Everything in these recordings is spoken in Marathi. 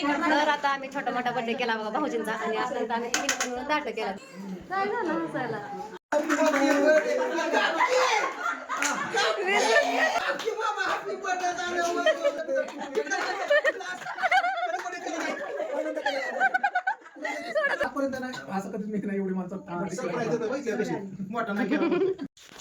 तर आता आम्ही छोटा मोठा बर्थडे केला बघा भाऊजींचा आणि आता आम्ही तिघी मिळून दाट केला. काय झालं हसायला?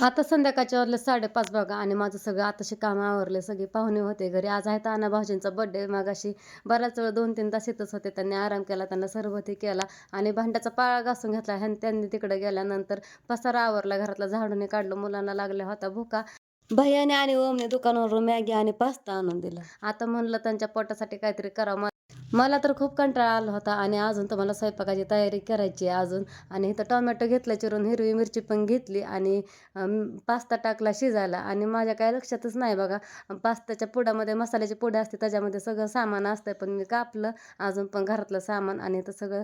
आता संध्याकाळच्या वाजले 5:30 बघा आणि माझं सगळं आताशी काम आवरले. सगळे पाहुणे होते घरी. आज आहे ताना भाऊजींचा बर्थडे. मगाशी बराच वेळ 2-3 तास येतच होते. त्यांनी आराम केला, त्यांना सरबती केला आणि भांड्याचा पाळा घासून घेतला. त्यांनी तिकडे गेल्यानंतर पसारा आवरला, घरातला झाडून काढलं. मुलांना लागल्या होता भुका. भैयाने आणि ओमने दुकानावरून मॅगी आणि पास्ता आणून दिला. आता म्हणलं त्यांच्या पोटासाठी काहीतरी करावं. मला तर खूप कंटाळा आला होता आणि अजून तर मला स्वयंपाकाची तयारी करायची आहे अजून. आणि इथं टोमॅटो घेतलं चिरून, हिरवी मिरची पण घेतली आणि पास्ता टाकला शिजायला. आणि माझ्या काय लक्षातच नाही बघा, पास्त्याच्या पुडामध्ये मसाल्याची पुडे असते, त्याच्यामध्ये सगळं सामान असतं. पण मी कापलं अजून पण घरातलं सामान आणि इथं सगळं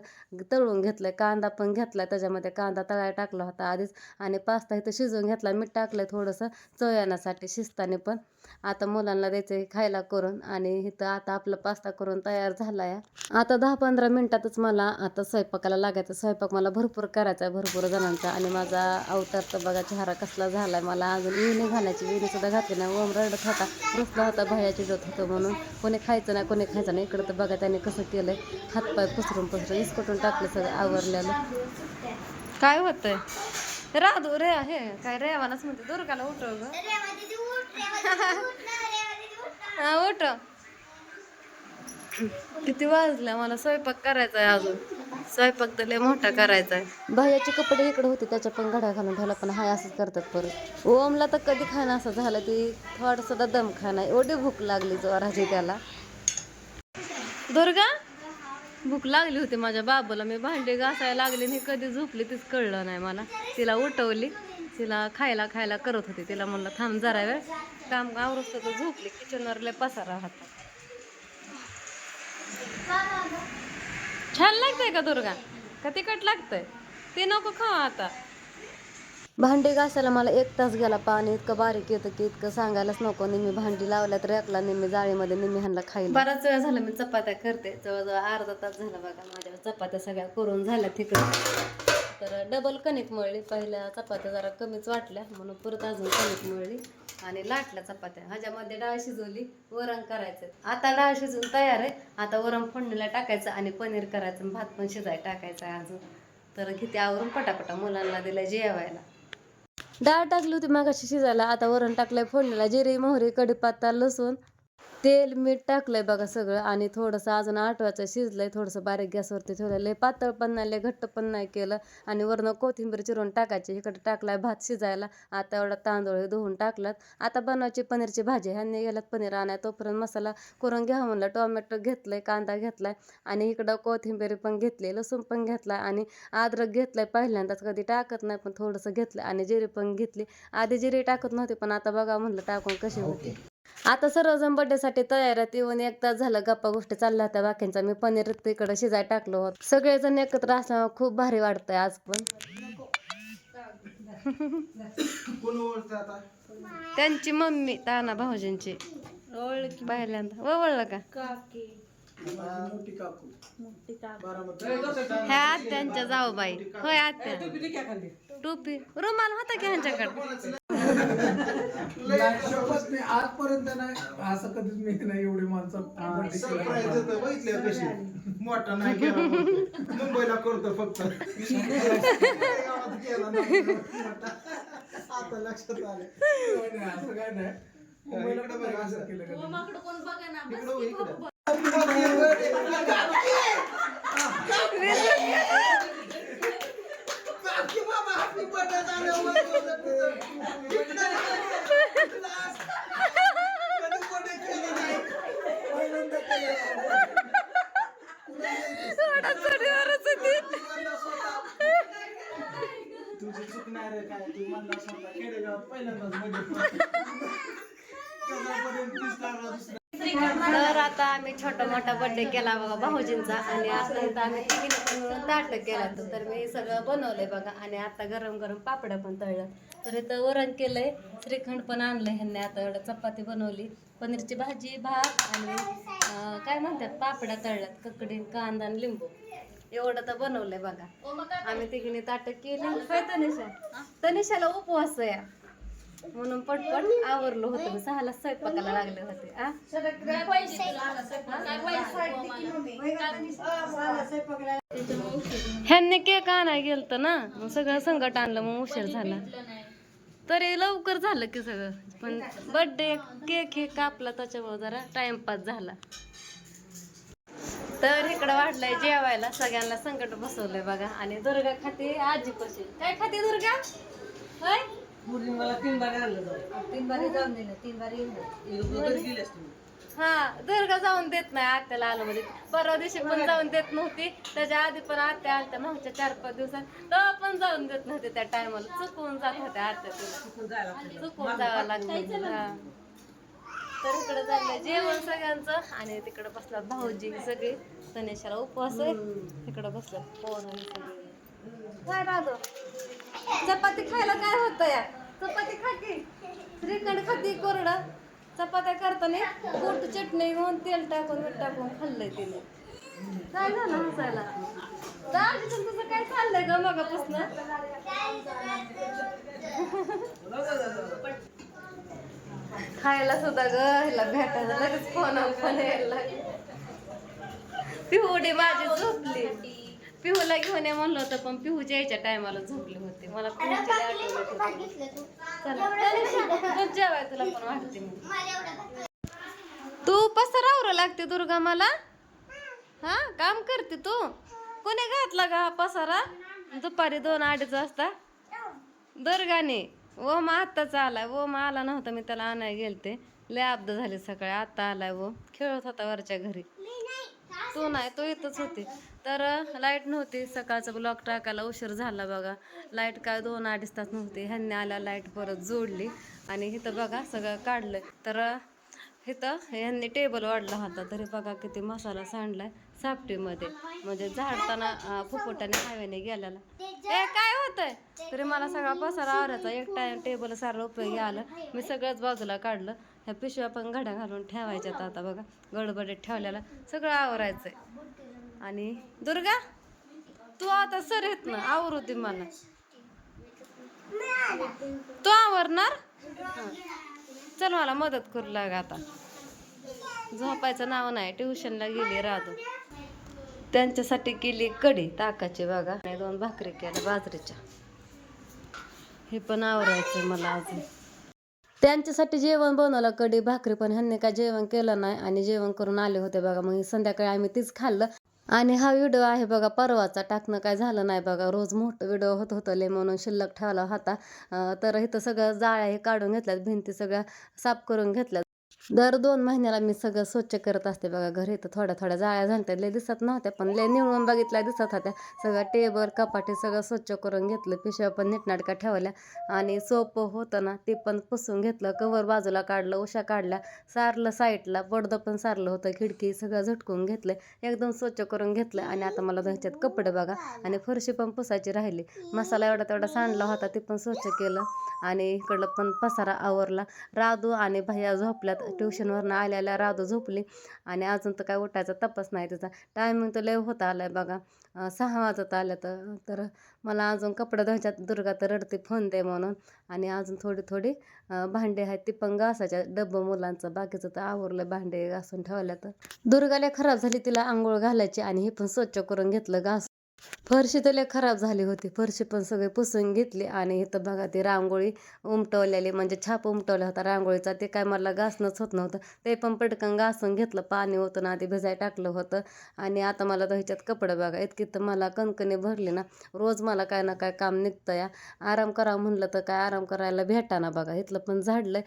तळून घेतलंय. कांदा पण घेतलाय, त्याच्यामध्ये कांदा तळायला टाकला होता आधीच. आणि पास्ता इथं शिजवून घेतला, मीठ टाकलंय थोडंसं चव येण्यासाठी शिजताने. पण आता मुलांना द्यायचं खायला करून. आणि इथं आता आपला पास्ता करून तयार झाला आहे. आता 10-15 मिनिटातच मला आता स्वयंपाकाला लागायचं. स्वयंपाक मला भरपूर करायचा आहे, भरपूर जणांचा. आणि माझा अवतार तर बघा चेहरा कसला झाला आहे. मला अजून विणी घालायची, विणीसुद्धा घातली नाही. ओम रडत होता, रुसला होता भयाची जात होतं म्हणून. कोणी खायचं नाही, कोणी खायचं नाही. इकडं तर बघा त्याने कसं केलंय, हातपाय पसरून इसकटून टाकलं सगळं आवरलेलं. काय होतंय राधू रे? हे काय रेवानाच म्हणते, दुर्गाला उठव ग. उठ. किती वाजल्या, मला स्वयंपाक करायचा आहे अजून. स्वयंपाक तर लय मोठा करायचा आहे. भैयाचे कपडे इकडे होते, त्याच्या पण घड्या घालून ठेवला. पण हाय असंच करतात परत. ओमला तर कधी खाणं असं झालं ती थोडंसुद्धा दम खाणं. एवढी भूक लागली जोराची त्याला. दुर्गा भूक लागली होती माझ्या बाबूला. मी भांडी घासायला लागली आणि कधी झोपली तीच कळलं नाही मला. तिला उठवली, तिला खायला करत होती. तिला म्हणलं थांब जरा वेळ, काम आवरत तर झोपली. किचनवर लय पसारा होता. छान लागतंय का दुर्गा? का तिखट लागतंय? ते नको खावा आता. भांडी घासायला मला 1 तास गेला. पाणी इतकं बारीक येतं की इतकं सांगायलाच नको. निम्मी भांडी लावल्यात रेकला, निम्मी जाळीमध्ये, निम्मी ह्यांना खायला. बराच वेळ झाला मी चपात्या करते. जवळजवळ अर्धा तास झाला बघा. माझ्या चपात्या सगळ्या करून झाल्या तिकडे. तर डबल कणिक मळली. पहिल्या चपात्या जरा कमीच वाटल्या म्हणून परत अजून कणिक मळली आणि लाटल्या चपात्या. ह्याच्यामध्ये डाळ शिजवली, वरण करायचं. आता डाळ शिजून तयार आहे. आता वरण फोडणीला टाकायचं आणि पनीर करायचं, भात पण शिजायला टाकायचं आहे अजून. तर किती आवरून पटापटा मुलांना दिलं जेवायला. डाळ टाकली होती मागाशी शिजायला, आता वरण टाकलंय फोडणीला. जिरे, मोहरी, कढीपत्ता, लसूण, तेल, मीठ टाकलंय बघा सगळं. आणि थोडंसं अजून आटवायचं शिजलंय. थोडंसं बारीक गॅसवरती ठेवलं. लय पातळ पण नाही, लय घट्ट पण नाही केलं. आणि वरनं कोथिंबीर चिरून टाकायची. इकडे टाकलाय भात शिजायला. आता एवढा तांदूळ धुवून टाकलात. आता बनवायची पनीरची भाजी. ह्यांनी गेल्यात पनीर आणाय, तोपर्यंत मसाला करून घ्या म्हणलं. टोमॅटो घेतलंय, कांदा घेतलाय आणि इकडं कोथिंबीर पण घेतली, लसूण पण घेतलाय आणि अद्रक घेतलाय. पहिल्यांदाच कधी टाकत नाही पण थोडंसं घेतलं. आणि जिरे पण घेतली. आधी जिरे टाकत नव्हते पण आता बघा म्हणलं टाकून कशी होते. आता सर्वजण बर्थडेसाठी तयार आहेत. येऊन 1 तास झालं, गप्पा गोष्टी चालल्या होत्या बाकींचा. मी पनीर तिकडं शिजायला टाकलं होतं. सगळेजण एकत्र असल्यामुळे खूप भारी वाटतंय आज पण. त्यांची मम्मी ताना भाऊजींची पहिल्यांदा ओळखलं का? ह्या आत्यांच्या जाऊबाई. होय आत्या. टोपी रुमाल होता की ह्यांच्याकडे? आजपर्यंत नाही असं कधीच मी नाही एवढी माणसं मोठा नाही मुंबईला करतो फक्त. आता लक्षात आलं असं काय नाही. तुझी चुकणार आहे काय? तू म्हणला स्वतः खेडेगावात पहिल्यांदाच तर आता आम्ही छोटा मोठा बर्थडे केला बघा भाऊजींचा आणि आता इथं आम्ही तिघींनी मिळून दाट केला. तर मी सगळं बनवलंय बघा. आणि आता गरम गरम पापड्या पण तळल्या. तर इथं वरण केलंय, श्रीखंड पण आणलंय ह्यांनी. आता एवढं चपाती बनवली, पनीरची भाजी, भात आणि काय म्हणतात पापड्या तळल्यात ककडी कांदा आणि लिंबू एवढं तर बनवलंय बघा. आम्ही तिघीने ताटं केली. काय तनिषाला उपवास आहे म्हणून पटपट आवरलो होतं. मी 6ला स्वयंपाकाला लागले होते. ह्यांनी केक आणाय गेलत ना, मग सगळं संकट आणलं, मग उशीर झाला. तरी लवकर झालं की सगळं, पण बर्थडे केक हे कापला त्याच्यामुळे जरा टाइमपास झाला. तर इकडं वाटलंय जेवायला, सगळ्यांना संकट बसवलंय बघा. आणि दुर्गा खाते आजी पशी. काय खाते दुर्गा? होय मला 3 बारी आणलं जाऊ. 3 बारी जाऊन दिलं, 3 बारी गेलेस तुम्ही. हा दुर्गा जाऊन देत नाही आत्याला आलं म्हणजे. परवा दिवशी पण जाऊन देत नव्हती, त्याच्या आधी पण आत्या आलत्या मागच्या 4-5 दिवसात, तेव्हा पण जाऊन देत नव्हते. त्या टायमाला चुकवून जात होत्या आत्या तिला, चुकून जावं लागलं. तर इकडे चाललंय जेवण सगळ्यांचं. आणि तिकडे बसलात भाऊजी सगळे, तनेशाला उपवास आहे. तिकडे बसलात पोरं सगळे. काय राहतो चपाती खायला काय होतं या? चपाती खाती श्रीखंड खाती कोरडा. चपात्या करताना गोट चटणी घेऊन तेल टाकून मीठ टाकून खाल्लंय तिने. काय झालं हसायला? दाजीचं तुझं काय चाललंय ग मगापासून? खायला सुद्धा ग ह्याला भेटायला लगेच फोन यायला लागला. पिहुडी माझी झोपली. पिहूला घेऊन ये म्हणलं होतं, पण पिहूच्या यायच्या टायमाला झोपली होती. मला पिहूची जेवाय तुला पण वाटते. तू पसारा आवरा लागते दुर्गा मला. हा काम करते तू. कोणी घातला का हा पसारा दुपारी 2-2:30 वाजता? दुर्गाने. ओम आत्ताच आलाय. ओम आला नव्हता, मी त्याला आणाय गेलते. लय अब्द झाली सकाळी, आता आलाय. वो खेळत होता वरच्या घरी. तू नाही, तू इथंच होती. तर लाईट नव्हती, सकाळचा ब्लॉक टाकायला उशीर झाला बघा. लाईट काय 2-2.5 तास नव्हती. ह्यांनी आल्या लाईट परत जोडली. आणि इथं बघा सगळं काढलंय. तर इथं ह्यांनी टेबल वाढला होता, तरी बघा किती मसाला सांडलाय सापटीमध्ये. म्हणजे झाडताना फुफुटाने हवेने गेलेला. काय होतंय? तरी मला सगळा पसारा आवरायचा. एक टाइम टेबल सारं उपयोगी आलं. मी सगळंच बाजूला काढलं. ह्या पिशव्या पण घड्या घालून ठेवायच्यात आता बघा. गडबडीत ठेवलेला सगळं आवरायचंय. आणि दुर्गा तू आता सर येत ना, आवरू दे मला. तू आवरणार? चल मला मदत करू लाग. आता झोपायचं नाव नाही. ट्युशनला गेली राधू. त्यांच्यासाठी केली कढी ताकाची बघा. 2 भाकरी केल्या बाजरीच्या. हे पण आवरायचं मला अजून. त्यांच्यासाठी जेवण बनवलं कढी भाकरी, पण ह्यांनी काय जेवण केलं नाही. आणि जेवण करून आले होते बघा. मग संध्याकाळी आम्ही तीच खाल्लं. आणि हा व्हिडिओ आहे बघा परवाचा, टाकणं काय झालं नाही बघा. रोज मोठं व्हिडिओ होतं लय म्हणून शिल्लक ठेवला होता. तर इथं सगळं जाळ्या हे काढून घेतल्यात, भिंती सगळ्या साफ करून घेतल्यात. दर 2 महिन्याला मी सगळं स्वच्छ करत असते बघा. घरी तर थोड्या जाळ्या झाल्या, लय दिसत नव्हत्या, पण लय निवळून बघितल्या दिसत होत्या. सगळं टेबल कपाटे सगळं स्वच्छ करून घेतलं. पिशव्या पण नीटनाटक्या ठेवल्या. आणि सोपं होतं ना ते पण पुसून घेतलं. कवर बाजूला काढलं, उशा काढल्या, सारलं साईडला, पडदं पण सारलं होतं, खिडकी सगळं झटकून घेतलं, एकदम स्वच्छ करून घेतलं. आणि आता मला ह्याच्यात कपडे बघा. आणि फरशी पण पुसायची राहिली. मसाला एवढा तेवढा सांडला होता, ते पण स्वच्छ केलं. आणि इकडं पण पसारा आवरला. राधू आणि भैया झोपल्यात. ट्युशनवरनं आल्याला राधू झोपली. आणि अजून तर काय उठायचा तपास नाही तिचा. टायमिंग तर लय होता आलाय बघा. 6 वाजत आल्या. तर मला अजून कपडे धुवायच्यात. दुर्गा तर रडते फोन दे म्हणून. आणि अजून थोडी भांडे आहेत ती पण घासायच्या. डब्बं मुलांचं बाकीचं तर आवरलं, भांडे घासून ठेवल्या. तर दुर्गाला खराब झाली, तिला आंघोळ घालायची. आणि हे पण स्वच्छ करून घेतलं घास. फरशी तर लय खराब झाली होती, फरशी पण सगळी पुसून घेतली. आणि इथं बघा ती रांगोळी उमटवलेली, म्हणजे छाप उमटवला होता रांगोळीचा. ते काय मला घासणंच होत नव्हतं, ते पण पटकन घासून घेतलं. पाणी होतं ना, आधी भिजाय टाकलं होतं. आणि आता मला ह्याच्यात कपडे बघा इतकी तर मला कणकणी भरली ना. रोज मला काय ना काय काम निघतं या. आराम करावं म्हणलं तर काय आराम करायला भेटाना बघा. इथलं पण झाडलंय.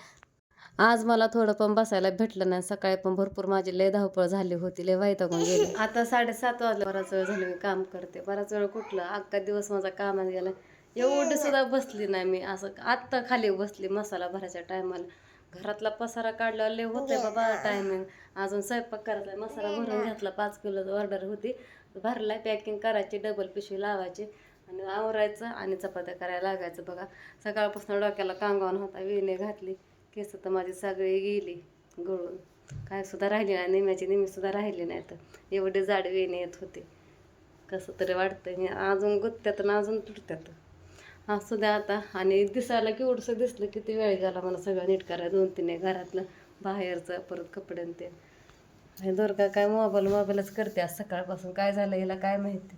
आज मला थोडं पण बसायला भेटलं नाही. सकाळी पण भरपूर माझी लय धावपळ झाली होती, लय वैतागून गेले. आता 7:30 वाजले. बराच वेळ झाले मी काम करते. बराच वेळ कुठलं अख्खा दिवस माझा कामात गेला. एवढं सुद्धा बसली नाही मी. असं आत्ता खाली बसली मसाला भरायच्या टायमाला. घरातला पसारा काढला लय होतंय बाबा टायमिंग. अजून स्वयंपाक करायचा. मसाला भरून घेतला. 5 किलोची ऑर्डर होती, भरलाय. पॅकिंग करायची, डबल पिशवी लावायची आणि आवरायचं आणि चपात्या करायला लागायचं बघा. सकाळपासून डोक्याला कांगावून होता. वेणी घातली, केस तर माझी सगळी गेली गळून. काय सुद्धा राहिली नाही, निम्याची निमी सुद्धा राहिली नाही. तर एवढे जाड वेणी येत होते. कसं तरी वाटतं अजून गुत्त्यात आणि अजून तुटत्यात. असू द्या आता. आणि दिसायला केवढंसं दिसलं किती वेळ गेला मला सगळं नीट करायला. 2-3 घरातलं बाहेरचं परत कपडे आणि ते. आणि दुर्गा काय मोबाईलच करते आज सकाळपासून. काय झालं हिला काय माहिती.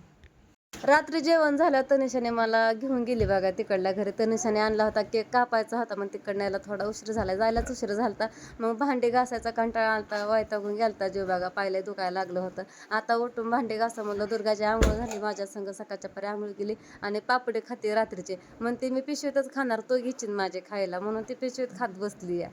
रात्री जेवण झालं तनिषाने मला घेऊन गेली बघा तिकडल्या घरी. तनिषाने आणला होता केक, कापायचा होता मग तिकडनं यायला थोडा उशीर झाला, जायलाच उशीर झालता. मग भांडी घासायचा कंटाळा आलता, वैतागून गेलता जीव बघा, पायला दुखायला लागलं होतं. आता उठून भांडी घासा म्हणलं. दुर्गाची आंघोळ झाली माझ्या संग, सकाळच्या परी आंघोळ केली आणि पापडे खाते रात्रीचे. म्हणते मी पिशवीतच खाणार, तो घेशील माझे खायला, म्हणून ती पिशवीत खात बसली या.